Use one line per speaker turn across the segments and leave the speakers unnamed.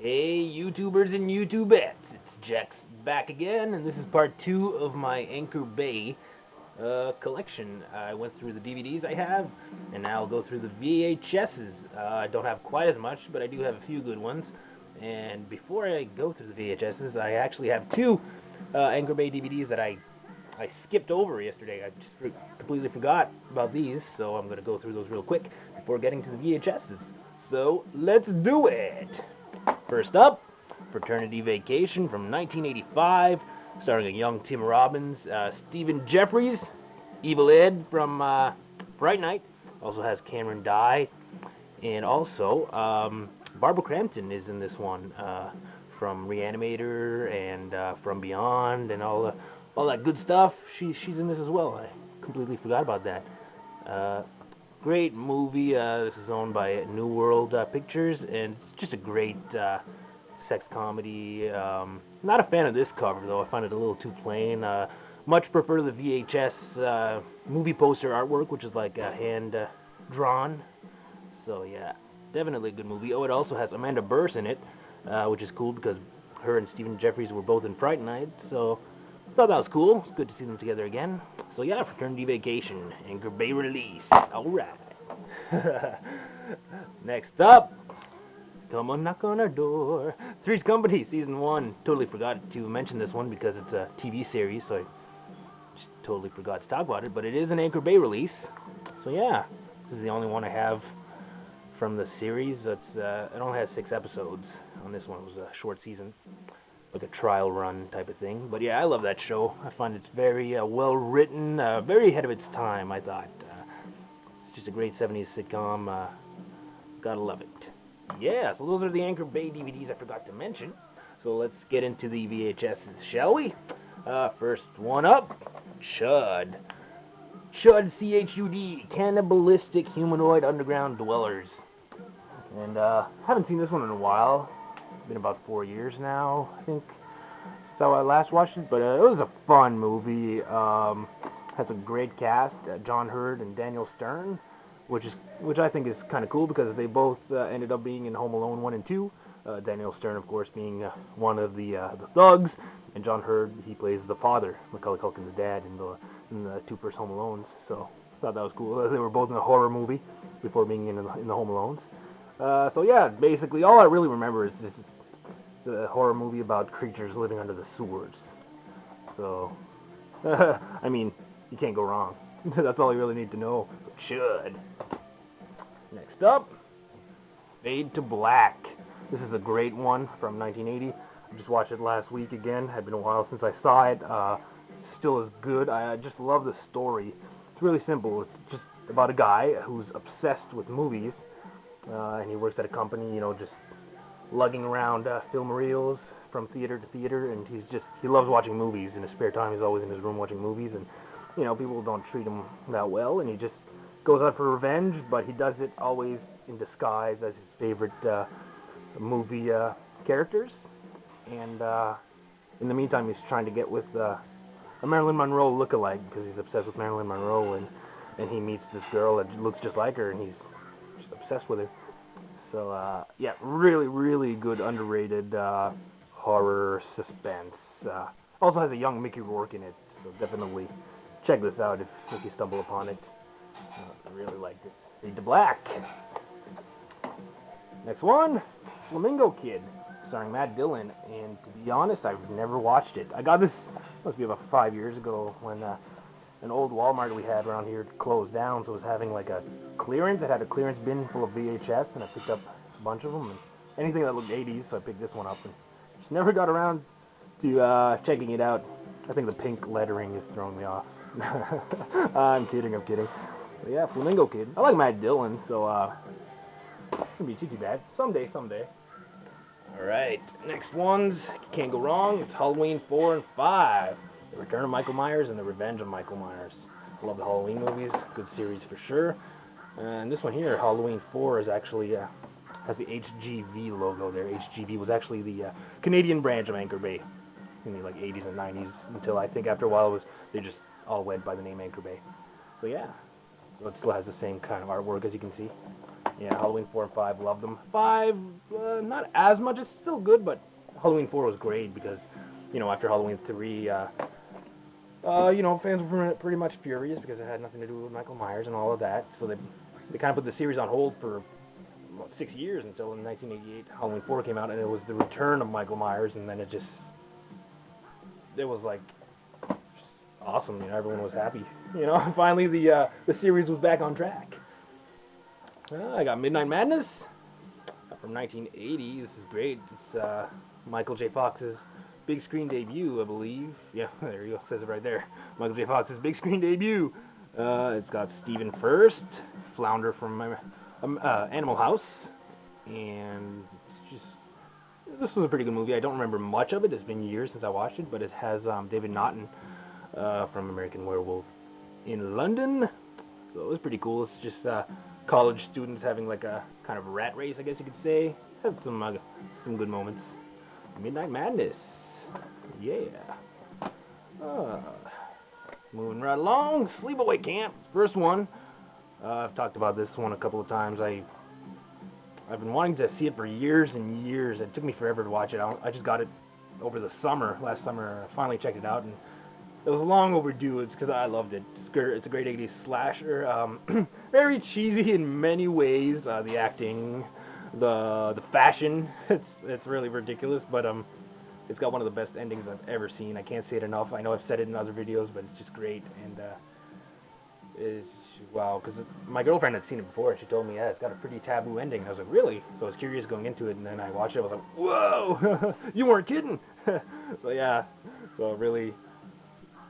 Hey YouTubers and YouTubettes, it's Jax back again, and this is part 2 of my Anchor Bay collection. I went through the DVDs I have, and now I'll go through the VHSs. I don't have quite as much, but I do have a few good ones. And before I go through the VHSs, I actually have two Anchor Bay DVDs that I skipped over yesterday. I just completely forgot about these, so I'm going to go through those real quick before getting to the VHSs. So, let's do it! First up, Fraternity Vacation from 1985, starring a young Tim Robbins, Stephen Jeffries, Evil Ed from Fright Night, also has Cameron Dye, and also Barbara Crampton is in this one, from Reanimator and From Beyond and all that good stuff. She's in this as well. I completely forgot about that. Great movie. This is owned by New World Pictures, and it's just a great sex comedy. Not a fan of this cover, though. I find it a little too plain. Much prefer the VHS movie poster artwork, which is like hand drawn. So yeah, definitely a good movie. Oh, it also has Amanda Bearse in it, which is cool because her and Stephen Jeffries were both in Fright Night. So I thought that was cool. It's good to see them together again. So yeah, Fraternity Vacation, Anchor Bay release. Alright. Next up, Come on, Knock on Our Door. Three's Company, Season 1. Totally forgot to mention this one because it's a TV series, so I just totally forgot to talk about it. But it is an Anchor Bay release. So yeah, this is the only one I have from the series. It only has 6 episodes on this one. It was a short season, like a trial run type of thing. But yeah, I love that show. I find it's very well written, very ahead of its time, I thought. It's just a great 70s sitcom. Gotta love it. Yeah, so those are the Anchor Bay DVDs I forgot to mention. So let's get into the VHSs, shall we? First one up, Chud. Chud, C-H-U-D, Cannibalistic Humanoid Underground Dwellers. And haven't seen this one in a while. Been about 4 years now, I think. That's how I last watched it, but it was a fun movie. Has a great cast, John Hurt and Daniel Stern, which I think is kind of cool because they both ended up being in Home Alone 1 and 2. Daniel Stern, of course, being one of the thugs, and John Hurt, he plays the father, Macaulay Culkin's dad, in the 2 first Home Alones. So I thought that was cool. They were both in a horror movie before being in the Home Alones. So yeah, basically all I really remember is it's a horror movie about creatures living under the sewers. So, I mean, you can't go wrong. That's all you really need to know. Should. Next up, Fade to Black. This is a great one from 1980. I just watched it last week again. Had been a while since I saw it. Still is good. I just love the story. It's really simple. It's just about a guy who's obsessed with movies. And he works at a company, just lugging around film reels from theater to theater, and he loves watching movies. In his spare time, he's always in his room watching movies, and people don't treat him that well, and he just goes out for revenge, but he does it always in disguise as his favorite movie characters. And in the meantime, he's trying to get with a Marilyn Monroe lookalike because he's obsessed with Marilyn Monroe, and he meets this girl that looks just like her, and he's just obsessed with her. So yeah, really, really good, underrated horror suspense. Also has a young Mickey Rourke in it, so definitely check this out if you stumble upon it. I really liked it. Fade to Black. Next one, Flamingo Kid, starring Matt Dillon. And to be honest, I've never watched it. I got this, must be about 5 years ago, when an old Walmart we had around here closed down, so it was having like a clearance. It had a clearance bin full of VHS, and I picked up a bunch of them. And anything that looked 80s, so I picked this one up. And just never got around to checking it out. I think the pink lettering is throwing me off. I'm kidding. But yeah, Flamingo Kid. I like Matt Dillon, so shouldn't be too bad. Someday. Alright, next ones, can't go wrong. It's Halloween 4 and 5. The Return of Michael Myers and The Revenge of Michael Myers. I love the Halloween movies. Good series for sure. And this one here, Halloween 4, is actually has the HGV logo there. HGV was actually the Canadian branch of Anchor Bay in the 80s and 90s, until I think after a while they just all went by the name Anchor Bay. So yeah, So it still has the same kind of artwork, as you can see. Yeah, Halloween 4 and 5, loved them. 5, not as much, it's still good, but Halloween 4 was great because, you know, after Halloween 3, you know, fans were pretty much furious because it had nothing to do with Michael Myers and all of that. So they kind of put the series on hold for about 6 years until in 1988 Halloween 4 came out, and it was the return of Michael Myers, and then it was like awesome. You know, everyone was happy. You know, finally the series was back on track. I got Midnight Madness from 1980. This is great. It's Michael J. Fox's big screen debut, I believe. Yeah, there you go. It says it right there. Michael J. Fox's big screen debut. It's got Stephen Furst, Flounder from Animal House, and this was a pretty good movie. I don't remember much of it. It's been years since I watched it, but it has David Naughton from American Werewolf in London. So it was pretty cool. It's just college students having like a kind of rat race, I guess you could say. Had some good moments. Midnight Madness. Yeah. Moving right along. Sleepaway Camp. First one. I've talked about this one a couple of times. I've been wanting to see it for years and years. It took me forever to watch it. I just got it over the summer. Last summer, I finally checked it out, and it was long overdue. It's because I loved it. It's a great 80s slasher. Very cheesy in many ways. The acting, the fashion. It's really ridiculous, but it's got one of the best endings I've ever seen. I can't say it enough. I know I've said it in other videos, but it's just great. And it's wow, because my girlfriend had seen it before, and she told me, yeah, it's got a pretty taboo ending. I was like, really? So I was curious going into it, and then I watched it. I was like, whoa, you weren't kidding. So yeah, so really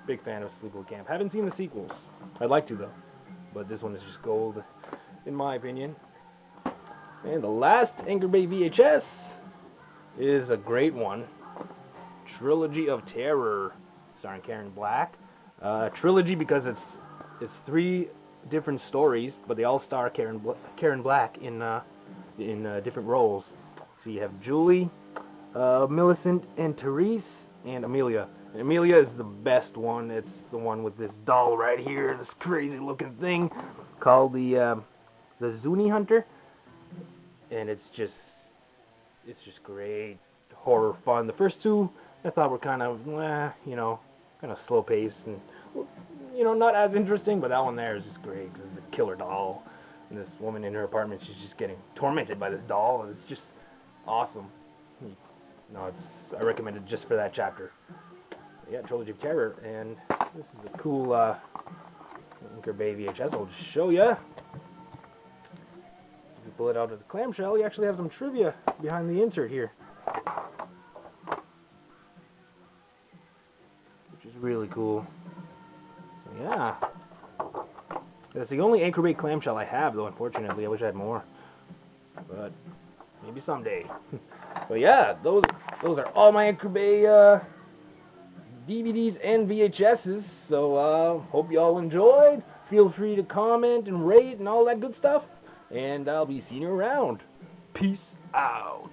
big fan of Sleepaway Camp. Haven't seen the sequels. I'd like to though, but this one is just gold, in my opinion. And the last Anchor Bay VHS is a great one. Trilogy of Terror, starring Karen Black. Trilogy because it's 3 different stories, but they all star Karen Black in different roles. So you have Julie, Millicent, and Therese, and Amelia. And Amelia is the best one. It's the one with this doll right here, this crazy looking thing called the Zuni Hunter, and it's just great horror fun. The first 2 I thought were kind of you know, kind of slow paced and, you know, not as interesting, but that one there is just great because it's a killer doll, and this woman in her apartment, she's just getting tormented by this doll, and it's just awesome. No, I recommend it just for that chapter. Yeah, Trilogy of Terror, and this is a cool Anchor Bay VHS. I'll just show you. If you pull it out of the clamshell, you actually have some trivia behind the insert here, which is really cool. Yeah. That's the only Anchor Bay clamshell I have, though, unfortunately. I wish I had more. But maybe someday. But yeah, those are all my Anchor Bay DVDs and VHSs. So hope you all enjoyed. Feel free to comment and rate and all that good stuff. And I'll be seeing you around. Peace out.